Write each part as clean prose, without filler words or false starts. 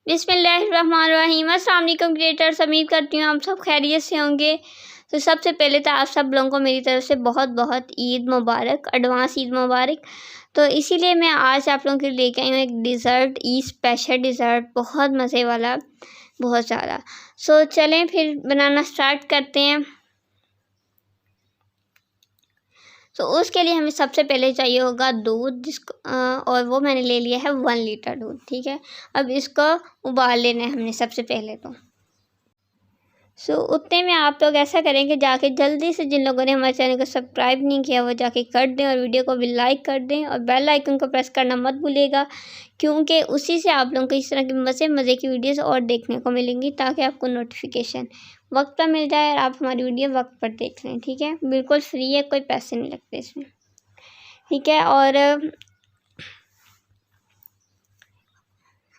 बिस्मिल्लाहिर्रहमानिर्रहीम। अस्सलाम वालेकुम क्रिएटर्स, उम्मीद करती हूँ आप सब खैरियत से होंगे। तो सबसे पहले तो आप सब लोगों को मेरी तरफ से बहुत बहुत ईद मुबारक, एडवांस ईद मुबारक। तो इसीलिए मैं आज आप लोगों के लिए लेके आई हूँ एक डिज़र्ट, ईद स्पेशल डिज़र्ट, बहुत मज़े वाला, बहुत ज़्यादा। सो चलें फिर बनाना स्टार्ट करते हैं। तो उसके लिए हमें सबसे पहले चाहिए होगा दूध, जिसको और वो मैंने ले लिया है 1 लीटर दूध। ठीक है, अब इसको उबाल लेना है हमने सबसे पहले तो। सो उतने में आप लोग ऐसा करें कि जाके जल्दी से, जिन लोगों ने हमारे चैनल को सब्सक्राइब नहीं किया वो जाके कर दें और वीडियो को भी लाइक कर दें और बेल आइकन को प्रेस करना मत भूलिएगा, क्योंकि उसी से आप लोगों को इस तरह की मज़े की वीडियोस और देखने को मिलेंगी, ताकि आपको नोटिफिकेशन वक्त पर मिल जाए और आप हमारी वीडियो वक्त पर देख लें। ठीक है, बिल्कुल फ्री है, कोई पैसे नहीं लगते इसमें। ठीक है,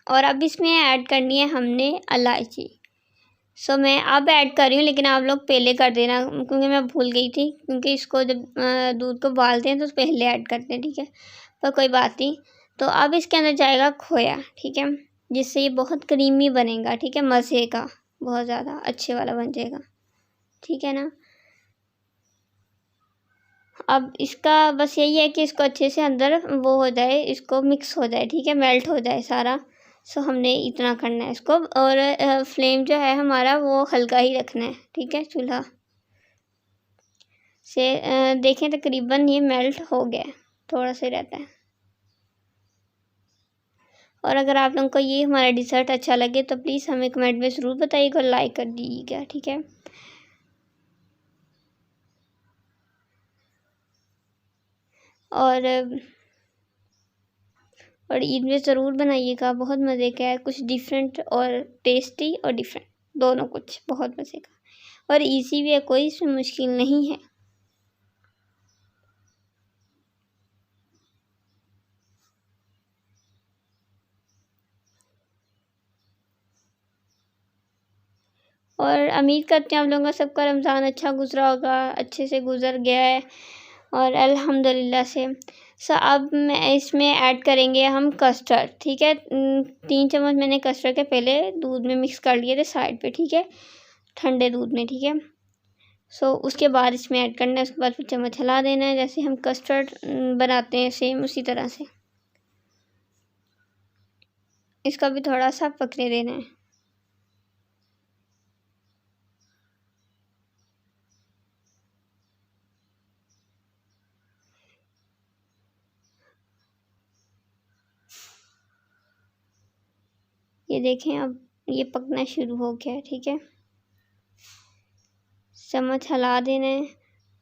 और अब इसमें ऐड करनी है हमने इलायची। सो मैं अब ऐड कर रही हूँ, लेकिन आप लोग पहले कर देना, क्योंकि मैं भूल गई थी, क्योंकि इसको जब दूध को उबालते हैं तो पहले ऐड करते हैं। ठीक है, पर कोई बात नहीं। तो अब इसके अंदर जाएगा खोया। ठीक है, जिससे ये बहुत क्रीमी बनेगा। ठीक है, मज़े का, बहुत ज़्यादा अच्छे वाला बन जाएगा। ठीक है ना। अब इसका बस यही है कि इसको अच्छे से अंदर वो हो जाए, इसको मिक्स हो जाए। ठीक है, मेल्ट हो जाए सारा। सो हमने इतना करना है इसको, और फ्लेम जो है हमारा वो हल्का ही रखना है। ठीक है, चूल्हा से देखें तकरीबन ये मेल्ट हो गया, थोड़ा सा रहता है। और अगर आप लोगों को ये हमारा डिज़र्ट अच्छा लगे तो प्लीज़ हमें कमेंट में ज़रूर बताइएगा और लाइक कर दीजिएगा। ठीक है, और ईद में ज़रूर बनाइएगा, बहुत मज़े का है, कुछ डिफरेंट और टेस्टी और डिफरेंट दोनों, कुछ बहुत मज़े का और इजी भी है, कोई इसमें मुश्किल नहीं है। और उम्मीद करते हैं आप लोगों का सबका रमज़ान अच्छा गुज़रा होगा, अच्छे से गुज़र गया है और अल्हम्दुलिल्लाह से। अब मैं इसमें ऐड करेंगे हम कस्टर्ड। ठीक है, 3 चम्मच मैंने कस्टर्ड के पहले दूध में मिक्स कर लिए थे साइड पे। ठीक है, ठंडे दूध में। ठीक है, उसके बाद इसमें ऐड करना है, उसके बाद फिर चम्मच हिला देना है, जैसे हम कस्टर्ड बनाते हैं सेम उसी तरह से। इसका भी थोड़ा सा पकने देना है। ये देखें, अब ये पकना शुरू हो गया है। ठीक है, चम्मच हिला देना है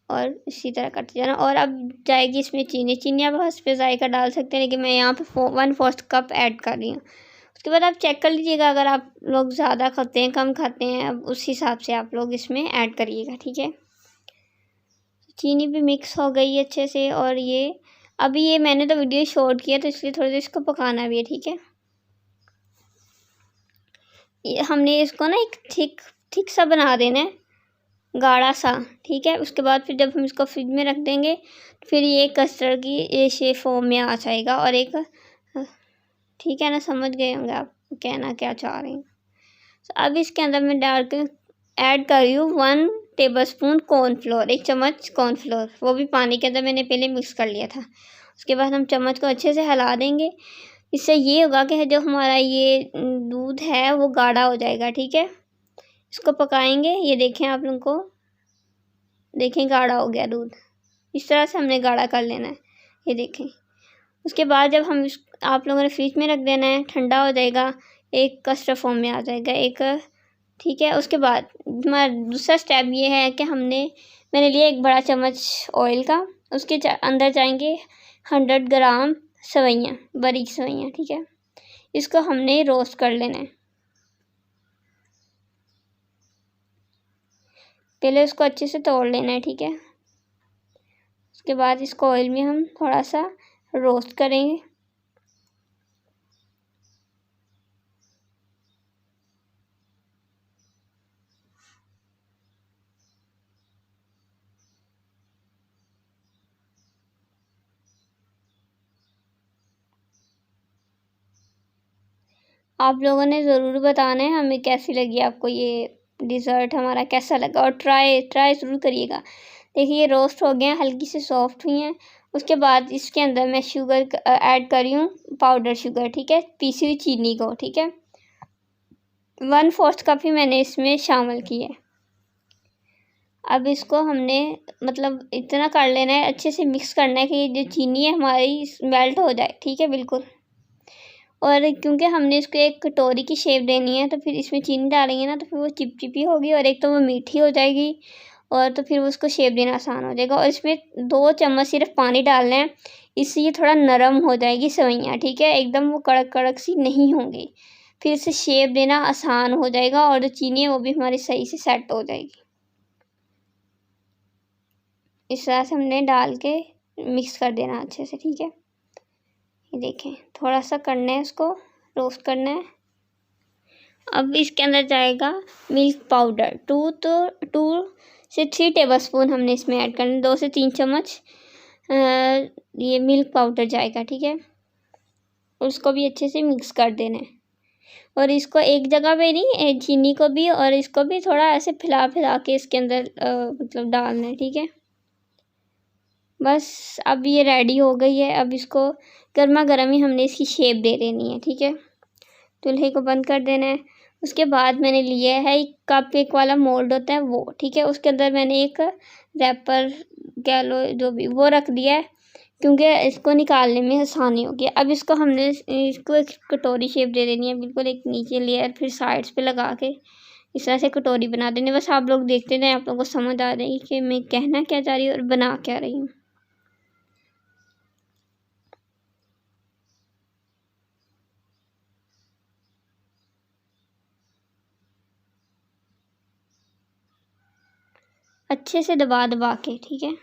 और इसी तरह करते जाना। और अब जाएगी इसमें चीनी आप इस पर जायका डाल सकते हैं, लेकिन मैं यहाँ पे 1/4 कप ऐड कर रही हूँ। उसके बाद आप चेक कर लीजिएगा, अगर आप लोग ज़्यादा खाते हैं कम खाते हैं, अब उस हिसाब से आप लोग इसमें ऐड करिएगा। ठीक है, चीनी भी मिक्स हो गई अच्छे से। और ये अभी ये मैंने तो वीडियो शॉर्ट किया, तो इसलिए थोड़ा सा इसको पकाना भी है। ठीक है, ये हमने इसको ना एक ठीक सा बना देना है, गाढ़ा सा। ठीक है, उसके बाद फिर जब हम इसको फ्रिज में रख देंगे फिर ये कस्टर्ड की ये शेप फॉर्म में आ जाएगा। और एक, ठीक है ना, समझ गए होंगे आप कहना क्या चाह रही हूँ। तो अब इसके अंदर मैं डाल के ऐड कर रही हूँ 1 टेबलस्पून कॉर्नफ्लोर, 1 चम्मच कॉर्नफ्लोर, वो भी पानी के अंदर मैंने पहले मिक्स कर लिया था। उसके बाद हम चम्मच को अच्छे से हिला देंगे। इससे ये होगा कि जो हमारा ये दूध है वो गाढ़ा हो जाएगा। ठीक है, इसको पकाएंगे। ये देखें, आप लोगों को देखें गाढ़ा हो गया दूध, इस तरह से हमने गाढ़ा कर लेना है। ये देखें, उसके बाद जब हम आप लोगों ने फ्रिज में रख देना है, ठंडा हो जाएगा, एक कस्टर्ड फॉर्म में आ जाएगा एक। ठीक है, उसके बाद हमारा दूसरा स्टेप ये है कि मैंने लिया 1 बड़ा चम्मच ऑयल का, उसके अंदर जाएंगे 100 ग्राम सवैयाँ, बारीक सवैयाँ। ठीक है, इसको हमने रोस्ट कर लेना है। पहले उसको अच्छे से तोड़ लेना है। ठीक है, उसके बाद इसको ऑयल में हम थोड़ा सा रोस्ट करेंगे। आप लोगों ने ज़रूर बताना है हमें कैसी लगी आपको ये डिज़र्ट हमारा कैसा लगा, और ट्राई ज़रूर करिएगा। देखिए ये रोस्ट हो गए हैं, हल्की से सॉफ्ट हुई हैं। उसके बाद इसके अंदर मैं शुगर ऐड कर रही हूँ, पाउडर शुगर, ठीक है, पीसी हुई चीनी को, ठीक है, 1/4 कप ही मैंने इसमें शामिल की है। अब इसको हमने मतलब इतना कर लेना है, अच्छे से मिक्स करना है कि ये जो चीनी है हमारी मेल्ट हो जाए, ठीक है, बिल्कुल। और क्योंकि हमने इसको एक कटोरी की शेप देनी है, तो फिर इसमें चीनी डालेंगे ना, तो फिर वो चिपचिपी होगी और एक तो वो मीठी हो जाएगी, और तो फिर उसको शेप देना आसान हो जाएगा। और इसमें 2 चम्मच सिर्फ पानी डालना है, इससे ये थोड़ा नरम हो जाएगी सेवइयाँ, ठीक है, एकदम वो कड़क कड़क सी नहीं होंगी। फिर इसे शेप देना आसान हो जाएगा और जो चीनी है वो भी हमारी सही से सेट हो जाएगी। इस तरह से हमने डाल के मिक्स कर देना अच्छे से, ठीक है। ये देखें, थोड़ा सा करना है, इसको रोस्ट करना है। अब इसके अंदर जाएगा मिल्क पाउडर, 2 से 3 टेबलस्पून हमने इसमें ऐड करना है, 2 से 3 चम्मच ये मिल्क पाउडर जाएगा, ठीक है। उसको भी अच्छे से मिक्स कर देना है, और इसको एक जगह पे नहीं, चीनी को भी और इसको भी थोड़ा ऐसे फैला के इसके अंदर मतलब डालना है, ठीक है। बस अब ये रेडी हो गई है। अब इसको गर्मा गर्म ही हमने इसकी शेप दे देनी है, ठीक है। चूल्हे को बंद कर देना है। उसके बाद मैंने लिया है एक कप केक वाला मोल्ड होता है वो, ठीक है, उसके अंदर मैंने एक रैपर कह लो जो भी वो रख दिया है, क्योंकि इसको निकालने में आसानी होगी। अब इसको हमने इसको एक कटोरी शेप दे देनी है, बिल्कुल एक नीचे लेयर, फिर साइड्स पे लगा के इस तरह से कटोरी बना देनी है। बस आप लोग देखते जाएं, आप लोगों को समझ आ जाएगी कि मैं कहना क्या चाह रही हूँ और बना क्या रही हूँ। अच्छे से दबा दबा के, ठीक है,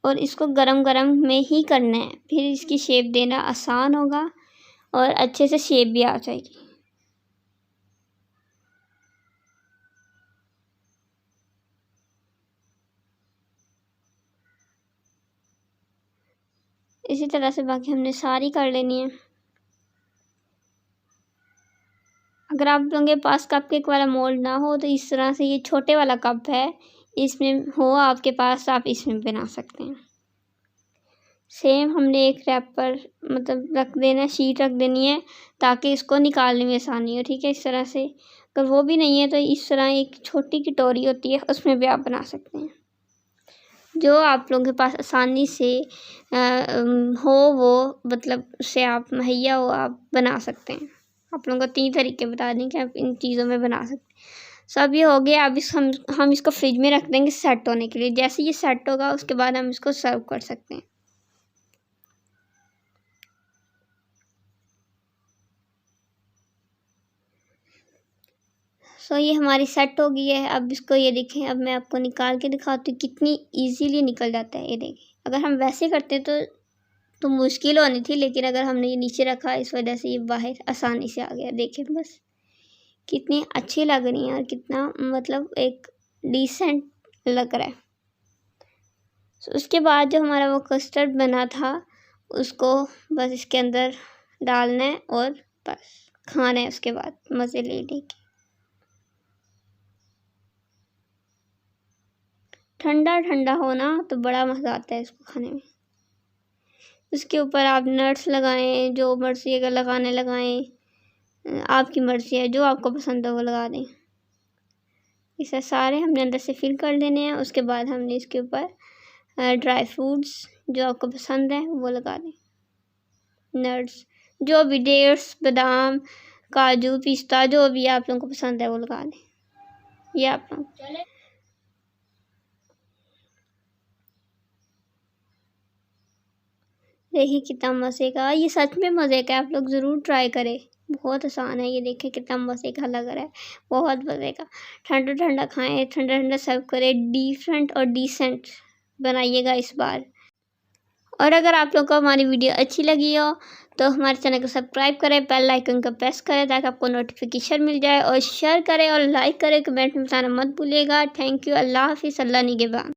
और इसको गरम गरम में ही करना है, फिर इसकी शेप देना आसान होगा और अच्छे से शेप भी आ जाएगी। इसी तरह से बाकी हमने सारी कर लेनी है। अगर आप लोगों के पास कप केक वाला मोल्ड ना हो तो इस तरह से ये छोटे वाला कप है, इसमें हो आपके पास, आप इसमें बना सकते हैं। सेम हमने एक रैपर मतलब रख देना, शीट रख देनी है ताकि इसको निकालने में आसानी हो, ठीक है, इस तरह से। अगर वो भी नहीं है तो इस तरह एक छोटी कटोरी होती है, उसमें भी आप बना सकते हैं। जो आप लोगों के पास आसानी से हो वो मतलब उससे आप मुहैया हो, आप बना सकते हैं। आप लोगों को 3 तरीके बता दें कि आप इन चीज़ों में बना सकते हैं। सब ये हो गया। अब हम इसको फ्रिज में रख देंगे सेट होने के लिए। जैसे ये सेट होगा उसके बाद हम इसको सर्व कर सकते हैं। सो ये हमारी सेट हो गई है। अब इसको ये देखें, अब मैं आपको निकाल के दिखाती हूँ कितनी इजीली निकल जाता है। ये देखें, अगर हम वैसे करते तो मुश्किल होनी थी, लेकिन अगर हमने ये नीचे रखा इस वजह से ये बाहर आसानी से आ गया। देखें बस कितनी अच्छी लग रही है और कितना मतलब एक डिसेंट लग रहा है। सो उसके बाद जो हमारा वो कस्टर्ड बना था उसको बस इसके अंदर डालना है और बस खाना है। उसके बाद मज़े ले लेके ठंडा ठंडा होना तो बड़ा मज़ा आता है इसको खाने में। उसके ऊपर आप नट्स लगाएं, जो मर्ज़ी अगर लगाने लगाएं, आपकी मर्ज़ी है, जो आपको पसंद है वो लगा दें। इसे सारे हमने अंदर से फिल कर लेने हैं। उसके बाद हमने इसके ऊपर ड्राई फ्रूट्स जो आपको पसंद है वो लगा दें, नट्स जो भी, डेट्स, बादाम, काजू, पिस्ता, जो भी आप लोगों को पसंद है वो लगा दें। ये आप लोग देखिए कितना मज़े का, ये सच में मज़े का, आप लोग ज़रूर ट्राई करें। बहुत आसान है। ये देखिए कितना मज़े का लग रहा है, बहुत मज़े का। ठंडा ठंडा खाएं, ठंडा ठंडा सर्व करें। डिफरेंट और डिसेंट बनाइएगा इस बार। और अगर आप लोग को हमारी वीडियो अच्छी लगी हो तो हमारे चैनल को सब्सक्राइब करें, बेल आइकन को प्रेस करें ताकि आपको नोटिफिकेशन मिल जाए, और शेयर करें और लाइक करें, कमेंट में बताना मत भूलिएगा। Thank you. अल्लाह हाफिज़। अल्लाह निगहबान।